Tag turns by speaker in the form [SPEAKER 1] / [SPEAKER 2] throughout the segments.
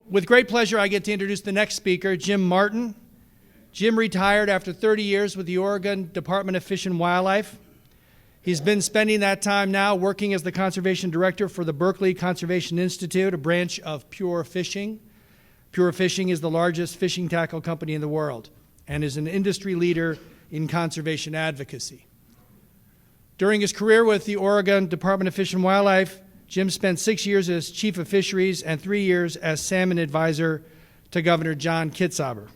[SPEAKER 1] With great pleasure, I get to introduce the next speaker, Jim Martin. Jim retired after 30 years with the Oregon Department of Fish and Wildlife. He's been spending that time now working as the Conservation Director for the Berkeley Conservation Institute, a branch of Pure Fishing. Pure Fishing is the largest fishing tackle company in the world and is an industry leader in conservation advocacy. During his career with the Oregon Department of Fish and Wildlife, Jim spent 6 years as Chief of Fisheries and 3 years as Salmon Advisor to Governor John Kitzhaber.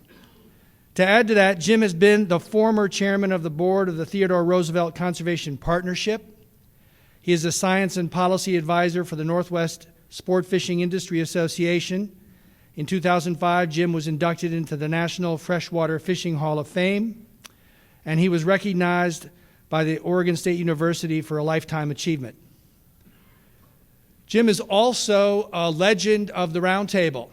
[SPEAKER 1] To add to that, Jim has been the former chairman of the board of the Theodore Roosevelt Conservation Partnership. He is a science and policy advisor for the Northwest Sport Fishing Industry Association. In 2005, Jim was inducted into the National Freshwater Fishing Hall of Fame, and he was recognized by the Oregon State University for a lifetime achievement. Jim is also a legend of the Roundtable.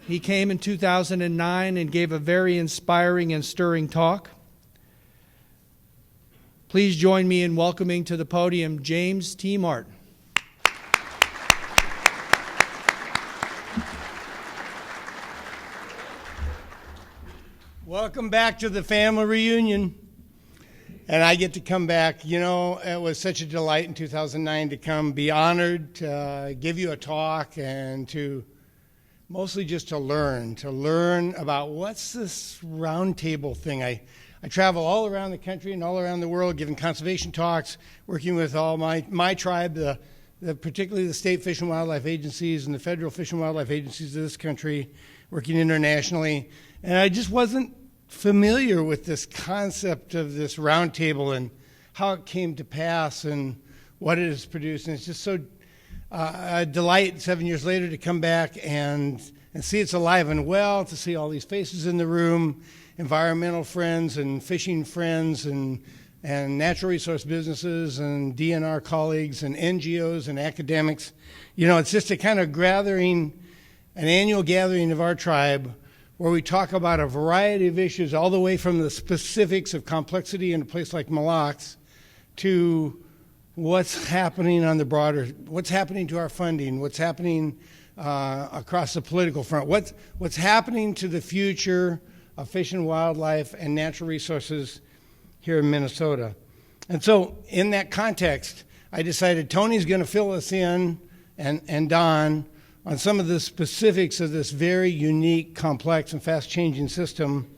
[SPEAKER 1] He came in 2009 and gave a very inspiring and stirring talk. Please join me in welcoming to the podium James T. Martin.
[SPEAKER 2] Welcome back to the family reunion. And I get to come back. You know, it was such a delight in 2009 to come, be honored, to give you a talk, and to mostly just to learn about what's this roundtable thing. I travel all around the country and all around the world giving conservation talks, working with all my tribe, particularly the state fish and wildlife agencies and the federal fish and wildlife agencies of this country, working internationally. And I just wasn't familiar with this concept of this roundtable and how it came to pass and what it has produced. And it's just so a delight 7 years later to come back and see it's alive and well, to see all these faces in the room, environmental friends and fishing friends and natural resource businesses and DNR colleagues and NGOs and academics. You know, it's just a kind of gathering, an annual gathering of our tribe where we talk about a variety of issues, all the way from the specifics of complexity in a place like Mille Lacs to what's happening on the broader, what's happening to our funding, what's happening across the political front, what's happening to the future of fish and wildlife and natural resources here in Minnesota. And so in that context, I decided Tony's going to fill us in, and Don, on some of the specifics of this very unique, complex, and fast-changing system.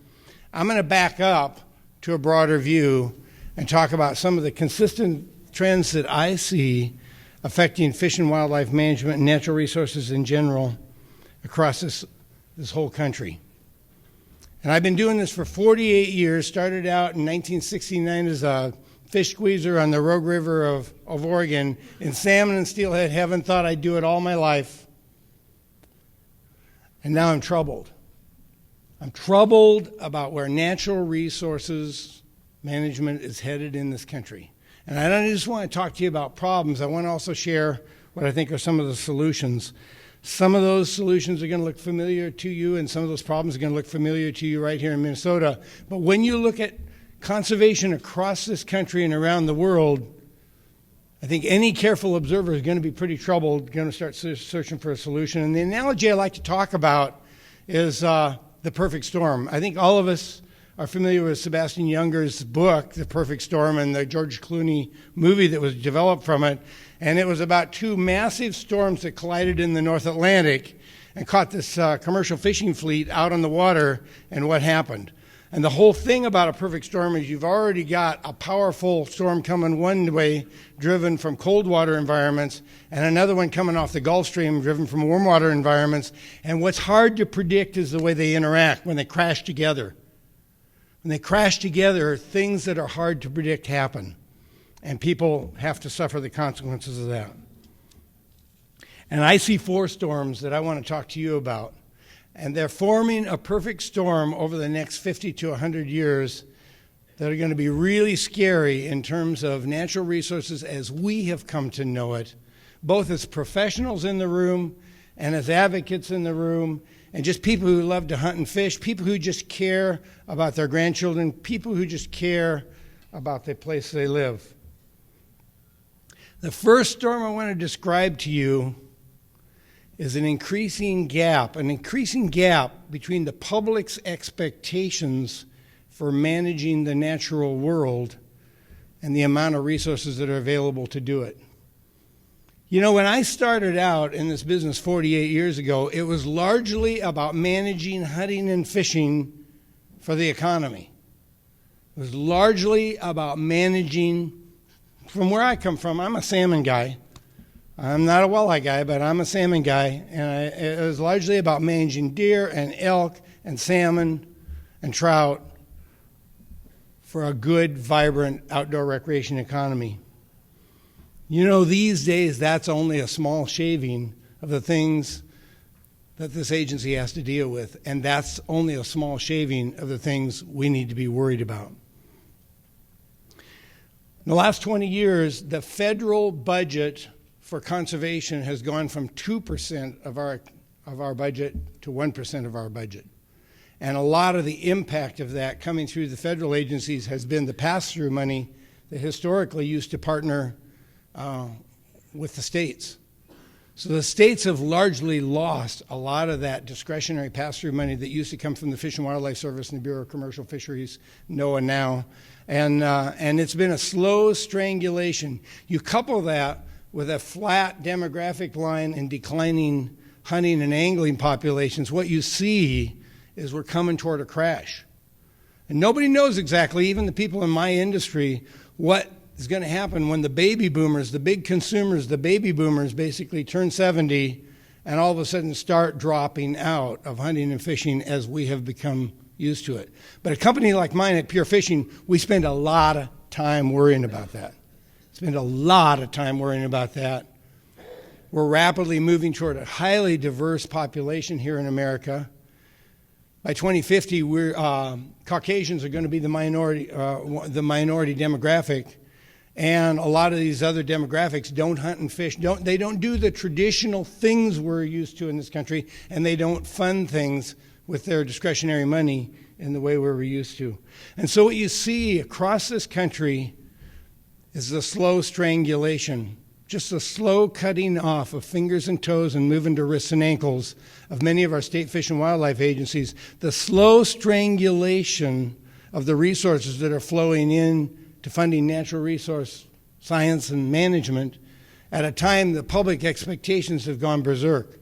[SPEAKER 2] I'm going to back up to a broader view and talk about some of the consistent trends that I see affecting fish and wildlife management and natural resources in general across this whole country. And I've been doing this for 48 years, started out in 1969 as a fish squeezer on the Rogue River of Oregon in salmon and steelhead heaven, thought I'd do it all my life. And now I'm troubled. I'm troubled about where natural resources management is headed in this country. And I don't just want to talk to you about problems. I want to also share what I think are some of the solutions. Some of those solutions are going to look familiar to you, and some of those problems are going to look familiar to you right here in Minnesota. But when you look at conservation across this country and around the world, I think any careful observer is going to be pretty troubled, going to start searching for a solution. And the analogy I like to talk about is the perfect storm. I think all of us are familiar with Sebastian Junger's book, The Perfect Storm, and the George Clooney movie that was developed from it. And it was about two massive storms that collided in the North Atlantic and caught this commercial fishing fleet out on the water, and what happened. And the whole thing about a perfect storm is you've already got a powerful storm coming one way, driven from cold water environments, and another one coming off the Gulf Stream, driven from warm water environments. And what's hard to predict is the way they interact when they crash together. When they crash together, things that are hard to predict happen, and people have to suffer the consequences of that. And I see 4 storms that I want to talk to you about. And they're forming a perfect storm over the next 50 to 100 years that are going to be really scary in terms of natural resources as we have come to know it, both as professionals in the room and as advocates in the room, and just people who love to hunt and fish, people who just care about their grandchildren, people who just care about the place they live. The first storm I want to describe to you is an increasing gap between the public's expectations for managing the natural world and the amount of resources that are available to do it. You know, when I started out in this business 48 years ago, it was largely about managing hunting and fishing for the economy. It was largely about managing, from where I come from, I'm a salmon guy. I'm not a walleye guy, but I'm a salmon guy, and it was largely about managing deer and elk and salmon and trout for a good, vibrant outdoor recreation economy. You know, these days, that's only a small shaving of the things that this agency has to deal with, and that's only a small shaving of the things we need to be worried about. In the last 20 years, the federal budget for conservation has gone from 2% of our budget to 1% of our budget. And a lot of the impact of that coming through the federal agencies has been the pass-through money that historically used to partner with the states. So the states have largely lost a lot of that discretionary pass-through money that used to come from the Fish and Wildlife Service and the Bureau of Commercial Fisheries, NOAA now. And it's been a slow strangulation. You couple that with a flat demographic line and declining hunting and angling populations, what you see is we're coming toward a crash. And nobody knows exactly, even the people in my industry, what is going to happen when the baby boomers, the big consumers, the baby boomers basically turn 70 and all of a sudden start dropping out of hunting and fishing as we have become used to it. But a company like mine at Pure Fishing, we spend a lot of time worrying about that. Spend a lot of time worrying about that. We're rapidly moving toward a highly diverse population here in America. By 2050, Caucasians are going to be the minority demographic, and a lot of these other demographics don't hunt and fish. They don't do the traditional things we're used to in this country, and they don't fund things with their discretionary money in the way we're used to. And so what you see across this country is the slow strangulation, just a slow cutting off of fingers and toes and moving to wrists and ankles of many of our state fish and wildlife agencies, the slow strangulation of the resources that are flowing in to funding natural resource science and management at a time the public expectations have gone berserk.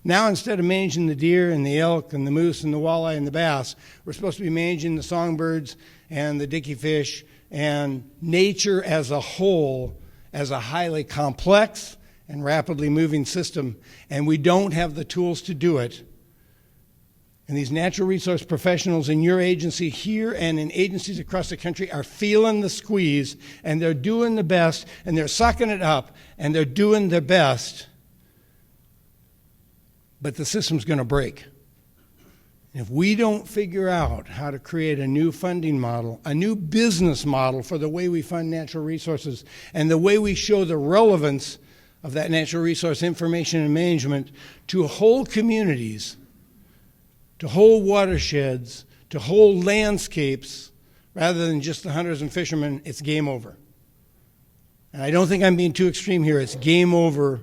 [SPEAKER 2] Now, instead of managing the deer and the elk and the moose and the walleye and the bass, we're supposed to be managing the songbirds and the dicky fish and nature as a whole as a highly complex and rapidly moving system, and we don't have the tools to do it. And these natural resource professionals in your agency here and in agencies across the country are feeling the squeeze, and they're doing the best, and they're sucking it up, and they're doing their best, but the system's going to break. If we don't figure out how to create a new funding model, a new business model for the way we fund natural resources and the way we show the relevance of that natural resource information and management to whole communities, to whole watersheds, to whole landscapes, rather than just the hunters and fishermen, it's game over. And I don't think I'm being too extreme here. It's game over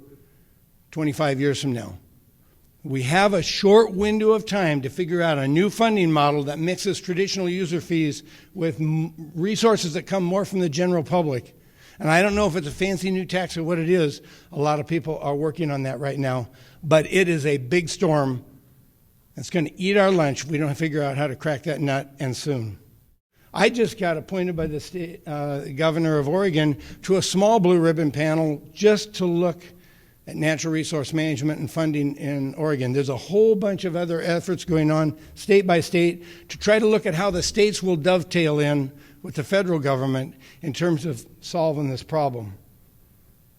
[SPEAKER 2] 25 years from now. We have a short window of time to figure out a new funding model that mixes traditional user fees with resources that come more from the general public. And I don't know if it's a fancy new tax or what it is. A lot of people are working on that right now. But it is a big storm that's going to eat our lunch if we don't figure out how to crack that nut, and soon. I just got appointed by the state governor of Oregon to a small blue ribbon panel just to look at natural resource management and funding in Oregon. There's a whole bunch of other efforts going on state by state to try to look at how the states will dovetail in with the federal government in terms of solving this problem.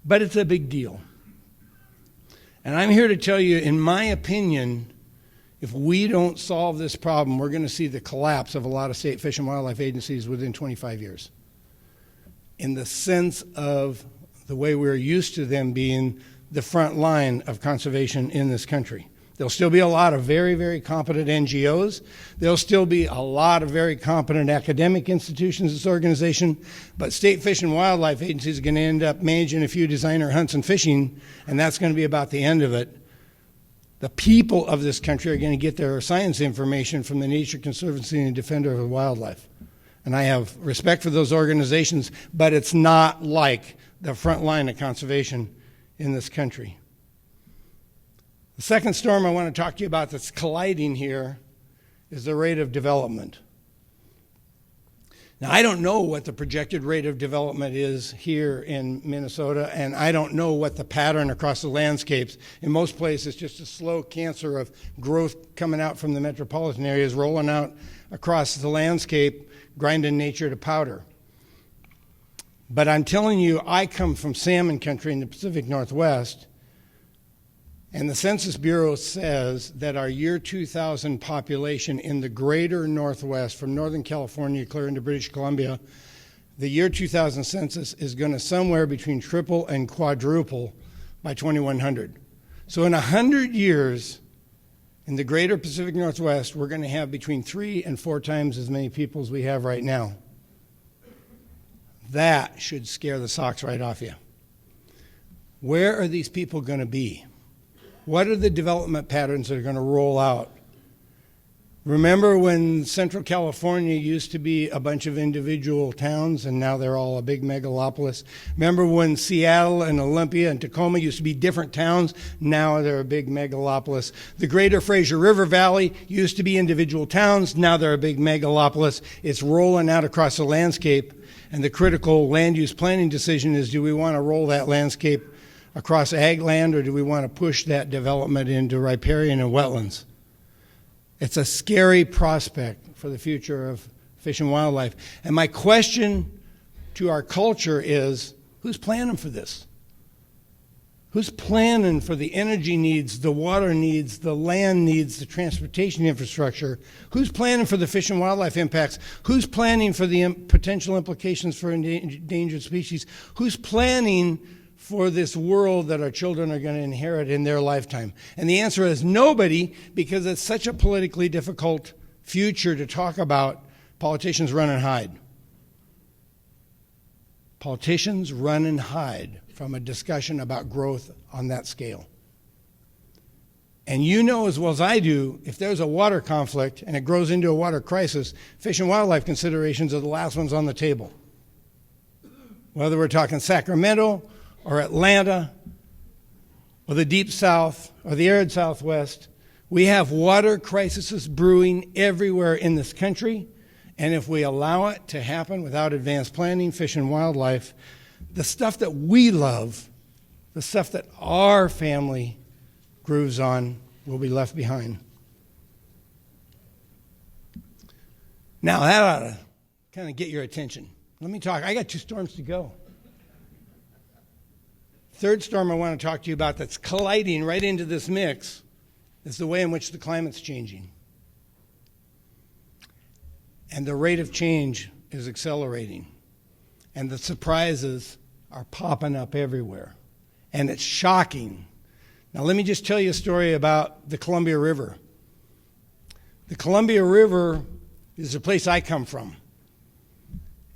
[SPEAKER 2] But it's a big deal. And I'm here to tell you, in my opinion, if we don't solve this problem, we're going to see the collapse of a lot of state fish and wildlife agencies within 25 years. In the sense of the way we're used to them being the front line of conservation in this country. There'll still be a lot of very, very competent NGOs. There'll still be a lot of very competent academic institutions in this organization, but state fish and wildlife agencies are going to end up managing a few designer hunts and fishing, and that's going to be about the end of it. The people of this country are going to get their science information from the Nature Conservancy and Defender of Wildlife. And I have respect for those organizations, but it's not like the front line of conservation in this country. The second storm I want to talk to you about that's colliding here is the rate of development. Now, I don't know what the projected rate of development is here in Minnesota, and I don't know what the pattern across the landscapes. In most places, just a slow cancer of growth coming out from the metropolitan areas, rolling out across the landscape, grinding nature to powder. But I'm telling you, I come from salmon country in the Pacific Northwest, and the Census Bureau says that our year 2000 population in the greater Northwest, from Northern California clear into British Columbia, the year 2000 census is going to somewhere between triple and quadruple by 2100. So in 100 years, in the greater Pacific Northwest, we're going to have between 3 and 4 times as many people as we have right now. That should scare the socks right off you. Where are these people going to be? What are the development patterns that are going to roll out? Remember when Central California used to be a bunch of individual towns and now they're all a big megalopolis? Remember when Seattle and Olympia and Tacoma used to be different towns? Now they're a big megalopolis. The greater Fraser River Valley used to be individual towns. Now they're a big megalopolis. It's rolling out across the landscape. And the critical land use planning decision is, do we want to roll that landscape across ag land, or do we want to push that development into riparian and wetlands? It's a scary prospect for the future of fish and wildlife. And my question to our culture is, who's planning for this? Who's planning for the energy needs, the water needs, the land needs, the transportation infrastructure? Who's planning for the fish and wildlife impacts? Who's planning for the potential implications for endangered species? Who's planning for this world that our children are going to inherit in their lifetime? And the answer is nobody, because it's such a politically difficult future to talk about. Politicians run and hide. Politicians run and hide from a discussion about growth on that scale. And you know as well as I do, if there's a water conflict and it grows into a water crisis, fish and wildlife considerations are the last ones on the table. Whether we're talking Sacramento or Atlanta, or the Deep South, or the arid Southwest, we have water crises brewing everywhere in this country, and if we allow it to happen without advanced planning, fish and wildlife, the stuff that we love, the stuff that our family grooves on, will be left behind. Now, that ought to kind of get your attention. Let me talk. I got 2 storms to go. Third storm I want to talk to you about that's colliding right into this mix is the way in which the climate's changing. And the rate of change is accelerating. And the surprises are popping up everywhere. And it's shocking. Now let me just tell you a story about the Columbia River. The Columbia River is the place I come from.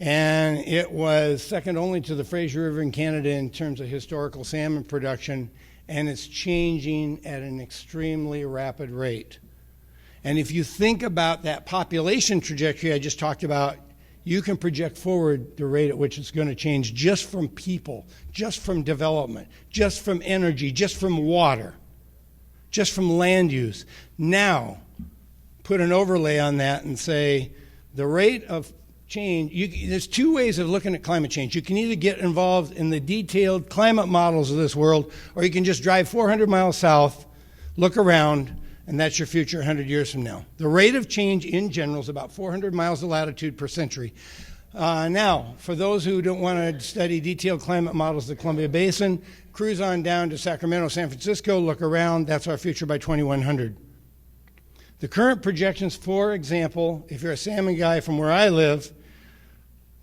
[SPEAKER 2] And it was second only to the Fraser River in Canada in terms of historical salmon production, and it's changing at an extremely rapid rate. And if you think about that population trajectory I just talked about, you can project forward the rate at which it's going to change just from people, just from development, just from energy, just from water, just from land use. Now, put an overlay on that and say the rate of change, there's 2 ways of looking at climate change. You can either get involved in the detailed climate models of this world, or you can just drive 400 miles south, look around, and that's your future 100 years from now. The rate of change in general is about 400 miles of latitude per century. Now, for those who don't want to study detailed climate models of the Columbia Basin, cruise on down to Sacramento, San Francisco, look around. That's our future by 2100. The current projections, for example, if you're a salmon guy from where I live,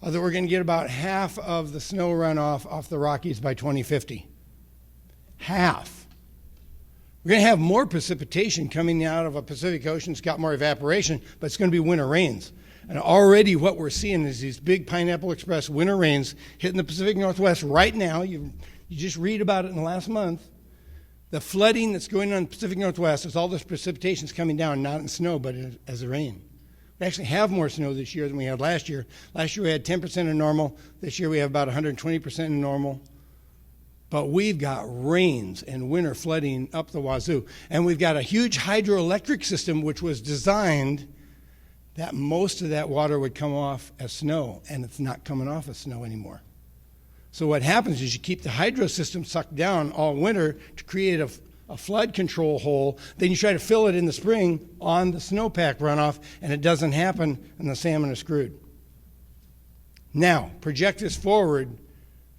[SPEAKER 2] that we're going to get about half of the snow runoff off the Rockies by 2050. Half. We're going to have more precipitation coming out of a Pacific Ocean. It's got more evaporation, but it's going to be winter rains. And already what we're seeing is these big Pineapple Express winter rains hitting the Pacific Northwest right now. You just read about it in the last month. The flooding that's going on in the Pacific Northwest is all this precipitation is coming down, not in snow, but as a rain. We actually have more snow this year than we had last year. Last year we had 10% of normal. This year we have about 120% of normal. But we've got rains and winter flooding up the wazoo. And we've got a huge hydroelectric system which was designed that most of that water would come off as snow, and it's not coming off as snow anymore. So what happens is you keep the hydro system sucked down all winter to create a flood control hole. Then you try to fill it in the spring on the snowpack runoff, and it doesn't happen, and the salmon are screwed. Now, project this forward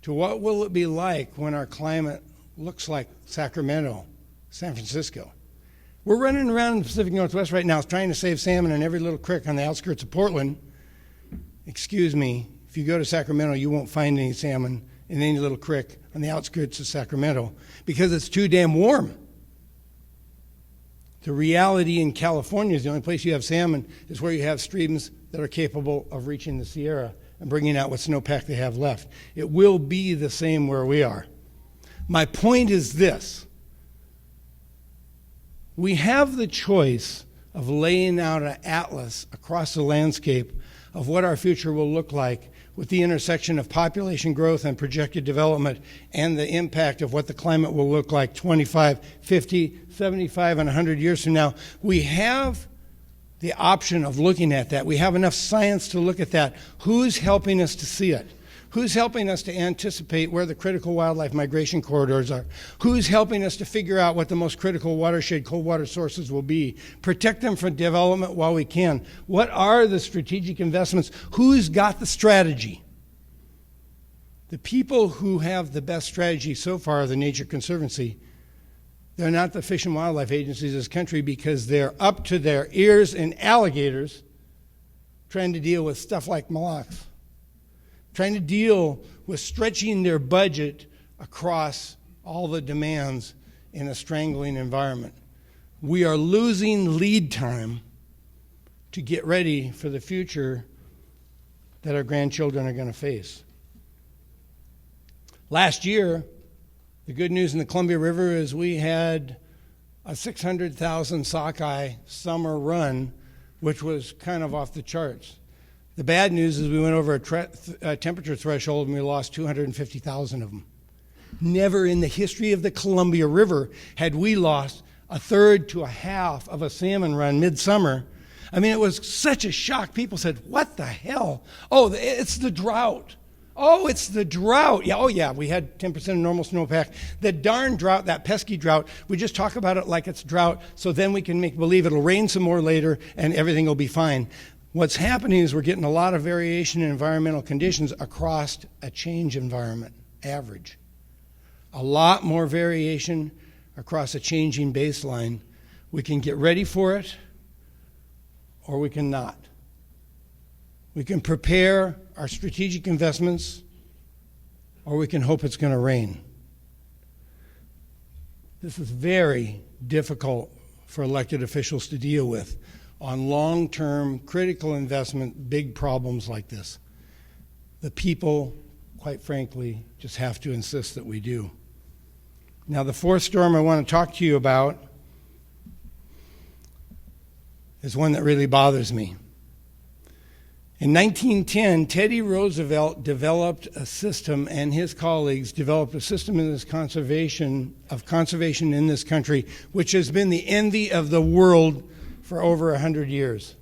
[SPEAKER 2] to what will it be like when our climate looks like Sacramento, San Francisco. We're running around in the Pacific Northwest right now trying to save salmon in every little creek on the outskirts of Portland. Excuse me, if you go to Sacramento, you won't find any salmon in any little creek on the outskirts of Sacramento because it's too damn warm. The reality in California is the only place you have salmon is where you have streams that are capable of reaching the Sierra and bringing out what snowpack they have left. It will be the same where we are. My point is this. We have the choice of laying out an atlas across the landscape of what our future will look like with the intersection of population growth and projected development and the impact of what the climate will look like 25, 50, 75, and 100 years from now. We have the option of looking at that. We have enough science to look at that. Who's helping us to see it? Who's helping us to anticipate where the critical wildlife migration corridors are? Who's helping us to figure out what the most critical watershed cold water sources will be? Protect them from development while we can. What are the strategic investments? Who's got the strategy? The people who have the best strategy so far are the Nature Conservancy. They're not the Fish and Wildlife agencies of this country because they're up to their ears in alligators trying to deal with stuff like molochs. Trying to deal with stretching their budget across all the demands in a strangling environment. We are losing lead time to get ready for the future that our grandchildren are going to face. Last year, the good news in the Columbia River is we had a 600,000 sockeye summer run, which was kind of off the charts. The bad news is we went over a temperature threshold and we lost 250,000 of them. Never in the history of the Columbia River had we lost a third to a half of a salmon run midsummer. I mean, it was such a shock. People said, what the hell? Oh, it's the drought. Oh, it's the drought. Yeah, oh, yeah, we had 10% of normal snowpack. The darn drought, that pesky drought, we just talk about it like it's drought so then we can make believe it'll rain some more later and everything will be fine. What's happening is we're getting a lot of variation in environmental conditions across a change environment, average. A lot more variation across a changing baseline. We can get ready for it, or we can not. We can prepare our strategic investments, or we can hope it's going to rain. This is very difficult for elected officials to deal with on long-term critical investment, big problems like this. The people, quite frankly, just have to insist that we do. Now, the fourth storm I want to talk to you about is one that really bothers me. In 1910, Teddy Roosevelt developed a system, and his colleagues developed a system in this conservation in this country, which has been the envy of the world for over 100 years.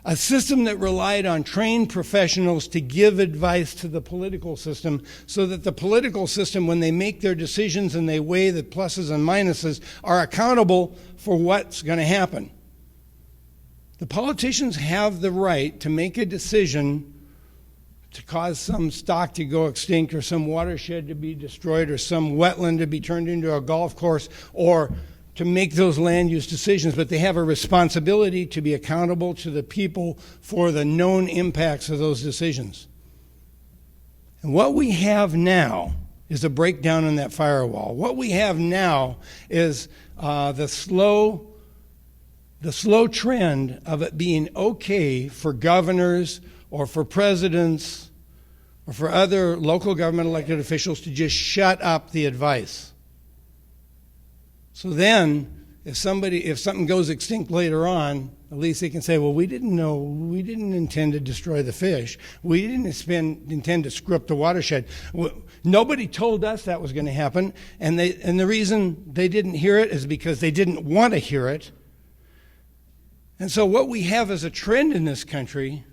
[SPEAKER 2] A system that relied on trained professionals to give advice to the political system so that the political system, when they make their decisions and they weigh the pluses and minuses, are accountable for what's going to happen. The politicians have the right to make a decision to cause some stock to go extinct or some watershed to be destroyed or some wetland to be turned into a golf course or to make those land use decisions, but they have a responsibility to be accountable to the people for the known impacts of those decisions. And what we have now is a breakdown in that firewall. What we have now is the slow trend of it being okay for governors or for presidents or for other local government elected officials to just shut up the advice. So then, if something goes extinct later on, at least they can say, well, we didn't intend to destroy the fish. We didn't intend to screw up the watershed. Nobody told us that was going to happen, and the reason they didn't hear it is because they didn't want to hear it. And so what we have as a trend in this country,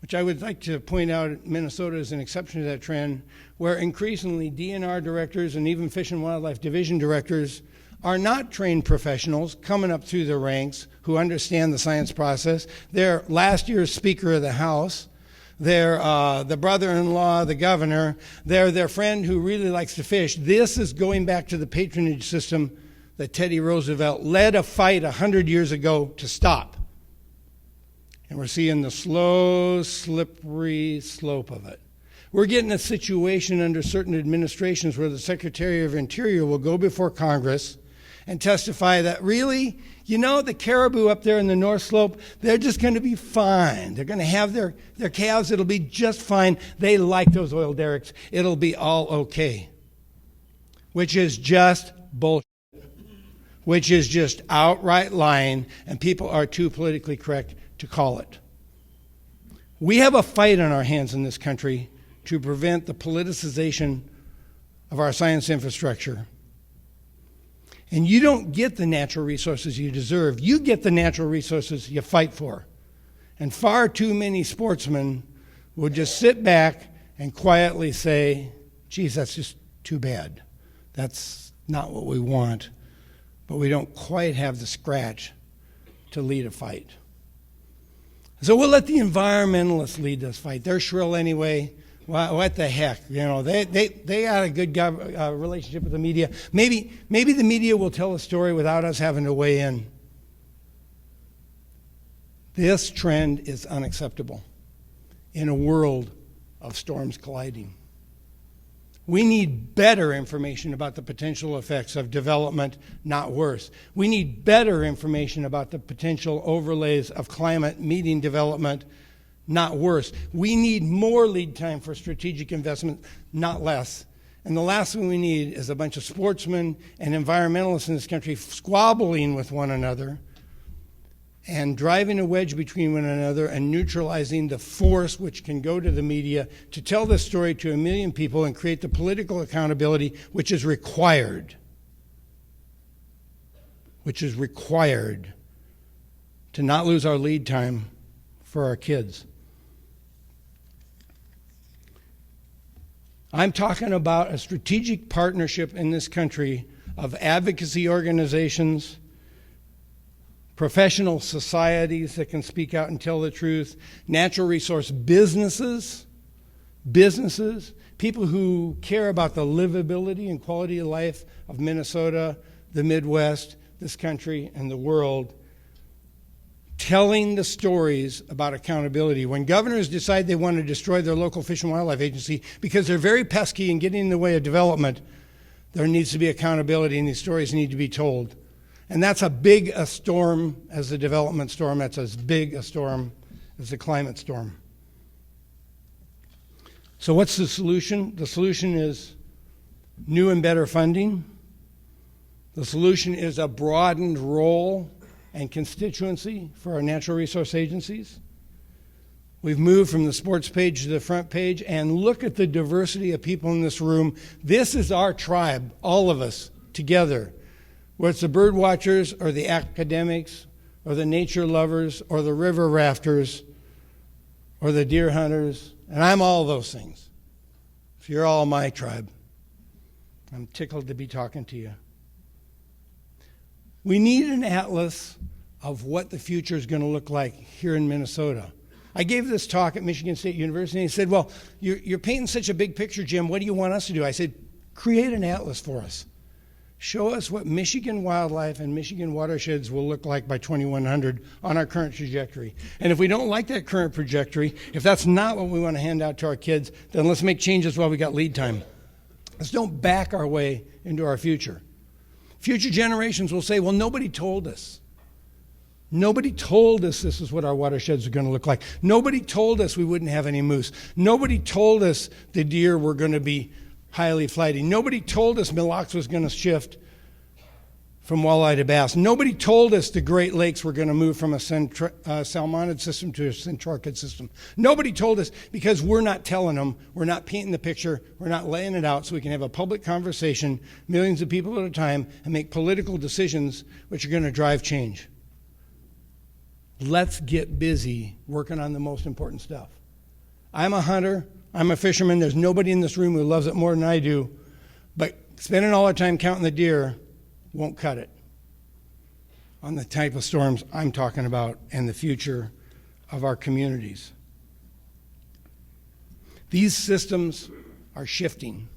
[SPEAKER 2] which I would like to point out Minnesota is an exception to that trend, where increasingly DNR directors and even Fish and Wildlife Division directors are not trained professionals coming up through the ranks who understand the science process. They're last year's Speaker of the House. They're the brother-in-law of the governor. They're their friend who really likes to fish. This is going back to the patronage system that Teddy Roosevelt led a fight 100 years ago to stop. And we're seeing the slow, slippery slope of it. We're getting a situation under certain administrations where the Secretary of Interior will go before Congress and testify that really, the caribou up there in the North Slope, they're just going to be fine. They're going to have their calves. It'll be just fine. They like those oil derricks. It'll be all okay. Which is just bullshit. Which is just outright lying, and people are too politically correct to call it. We have a fight on our hands in this country to prevent the politicization of our science infrastructure. And you don't get the natural resources you deserve. You get the natural resources you fight for. And far too many sportsmen will just sit back and quietly say, geez, that's just too bad. That's not what we want. But we don't quite have the scratch to lead a fight. So we'll let the environmentalists lead this fight. They're shrill anyway. What the heck? They got a good relationship with the media. Maybe the media will tell a story without us having to weigh in. This trend is unacceptable in a world of storms colliding. We need better information about the potential effects of development, not worse. We need better information about the potential overlays of climate meeting development, not worse. We need more lead time for strategic investment, not less. And the last thing we need is a bunch of sportsmen and environmentalists in this country squabbling with one another and driving a wedge between one another and neutralizing the force which can go to the media to tell this story to 1 million people and create the political accountability which is required to not lose our lead time for our kids. I'm talking about a strategic partnership in this country of advocacy organizations, professional societies that can speak out and tell the truth, natural resource businesses, people who care about the livability and quality of life of Minnesota, the Midwest, this country, and the world, telling the stories about accountability. When governors decide they want to destroy their local Fish and Wildlife Agency because they're very pesky and getting in the way of development, there needs to be accountability and these stories need to be told. And that's as big a storm as the development storm. That's as big a storm as the climate storm. So what's the solution? The solution is new and better funding. The solution is a broadened role and constituency for our natural resource agencies. We've moved from the sports page to the front page, and look at the diversity of people in this room. This is our tribe, all of us together. Whether it's the bird watchers or the academics or the nature lovers or the river rafters or the deer hunters, and I'm all those things. If you're all my tribe, I'm tickled to be talking to you. We need an atlas of what the future is going to look like here in Minnesota. I gave this talk at Michigan State University, and he said, well, you're painting such a big picture, Jim. What do you want us to do? I said, create an atlas for us. Show us what Michigan wildlife and Michigan watersheds will look like by 2100 on our current trajectory. And if we don't like that current trajectory, if that's not what we want to hand out to our kids, then let's make changes while we got lead time. Let's don't back our way into our future. Future generations will say, well, nobody told us. Nobody told us this is what our watersheds are going to look like. Nobody told us we wouldn't have any moose. Nobody told us the deer were going to be highly flighty. Nobody told us Mille Lacs was going to shift from walleye to bass. Nobody told us the Great Lakes were going to move from a salmonid system to a centrorchid system. Nobody told us, because we're not telling them, we're not painting the picture, we're not laying it out so we can have a public conversation, millions of people at a time, and make political decisions which are going to drive change. Let's get busy working on the most important stuff. I'm a hunter, I'm a fisherman, there's nobody in this room who loves it more than I do, but spending all our time counting the deer won't cut it on the type of storms I'm talking about and the future of our communities. These systems are shifting,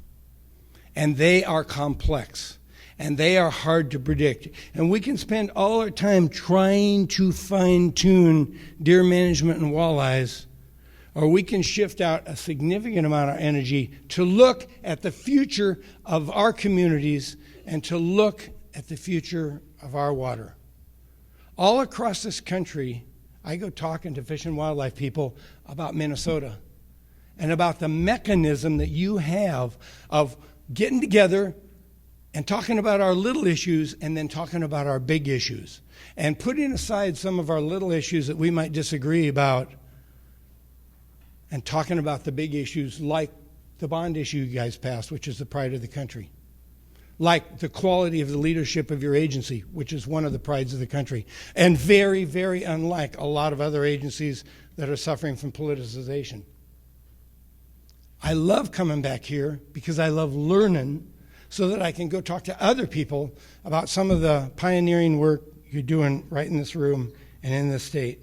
[SPEAKER 2] and they are complex, and they are hard to predict. And we can spend all our time trying to fine-tune deer management and walleyes, or we can shift out a significant amount of energy to look at the future of our communities and to look at the future of our water. All across this country, I go talking to fish and wildlife people about Minnesota and about the mechanism that you have of getting together and talking about our little issues and then talking about our big issues and putting aside some of our little issues that we might disagree about and talking about the big issues like the bond issue you guys passed, which is the pride of the country. Like the quality of the leadership of your agency, which is one of the prides of the country, and very, very unlike a lot of other agencies that are suffering from politicization. I love coming back here because I love learning so that I can go talk to other people about some of the pioneering work you're doing right in this room and in this state.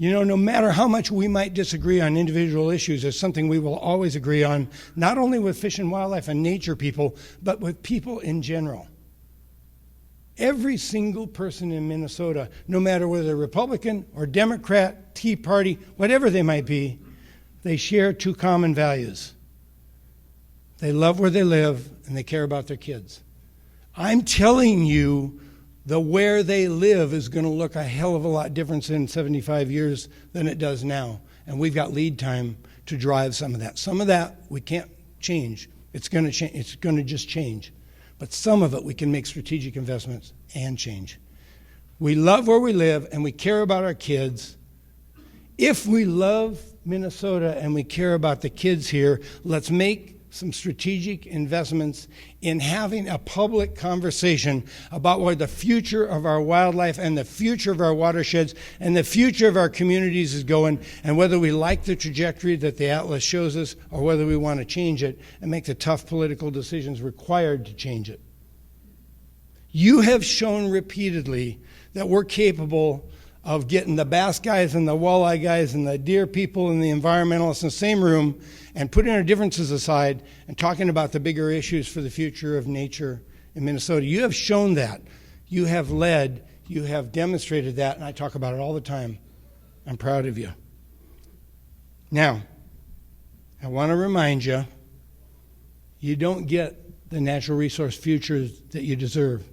[SPEAKER 2] You know, no matter how much we might disagree on individual issues, there's something we will always agree on, not only with fish and wildlife and nature people, but with people in general. Every single person in Minnesota, no matter whether they're Republican or Democrat, Tea Party, whatever they might be, they share two common values. They love where they live, and they care about their kids. I'm telling you, the where they live is going to look a hell of a lot different in 75 years than it does now. And we've got lead time to drive some of that. Some of that we can't change. It's going to change. It's going to just change. But some of it we can make strategic investments and change. We love where we live and we care about our kids. If we love Minnesota and we care about the kids here, let's make some strategic investments in having a public conversation about where the future of our wildlife and the future of our watersheds and the future of our communities is going, and whether we like the trajectory that the Atlas shows us or whether we want to change it and make the tough political decisions required to change it. You have shown repeatedly that we're capable of getting the bass guys and the walleye guys and the deer people and the environmentalists in the same room and putting our differences aside and talking about the bigger issues for the future of nature in Minnesota. You have shown that. You have led. You have demonstrated that, and I talk about it all the time. I'm proud of you. Now, I want to remind you, you don't get the natural resource future that you deserve.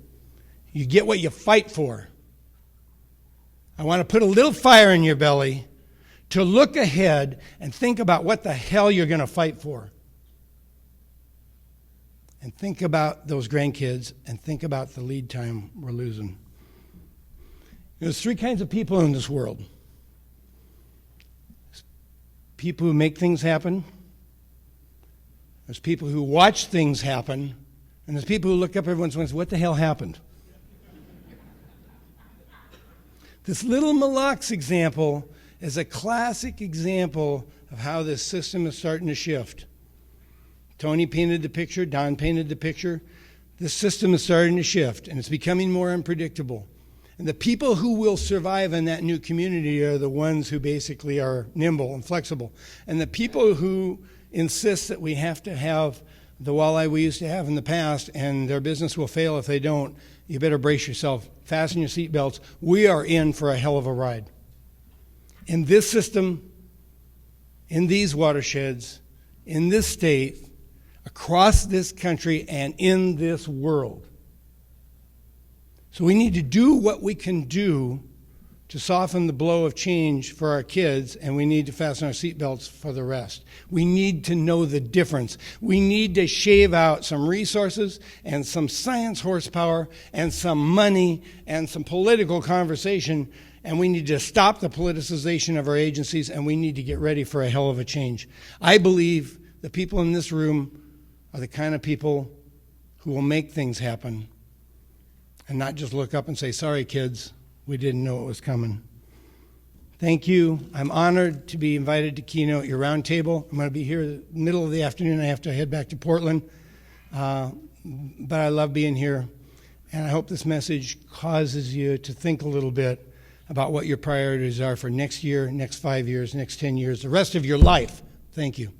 [SPEAKER 2] You get what you fight for. I want to put a little fire in your belly to look ahead and think about what the hell you're going to fight for. And think about those grandkids and think about the lead time we're losing. There's three kinds of people in this world. There's people who make things happen. There's people who watch things happen. And there's people who look up every once in a while and say, what the hell happened? This little Mille Lacs example is a classic example of how this system is starting to shift. Tony painted the picture, Don painted the picture. This system is starting to shift, and it's becoming more unpredictable. And the people who will survive in that new community are the ones who basically are nimble and flexible. And the people who insist that we have to have the walleye we used to have in the past, and their business will fail if they don't, you better brace yourself. Fasten your seatbelts. We are in for a hell of a ride. In this system, in these watersheds, in this state, across this country, and in this world. So we need to do what we can do to soften the blow of change for our kids, and we need to fasten our seatbelts for the rest. We need to know the difference. We need to shave out some resources and some science horsepower and some money and some political conversation, and we need to stop the politicization of our agencies, and we need to get ready for a hell of a change. I believe the people in this room are the kind of people who will make things happen and not just look up and say, sorry, kids, we didn't know it was coming. Thank you. I'm honored to be invited to keynote your roundtable. I'm going to be here in the middle of the afternoon. I have to head back to Portland. But I love being here. And I hope this message causes you to think a little bit about what your priorities are for next year, next 5 years, next 10 years, the rest of your life. Thank you.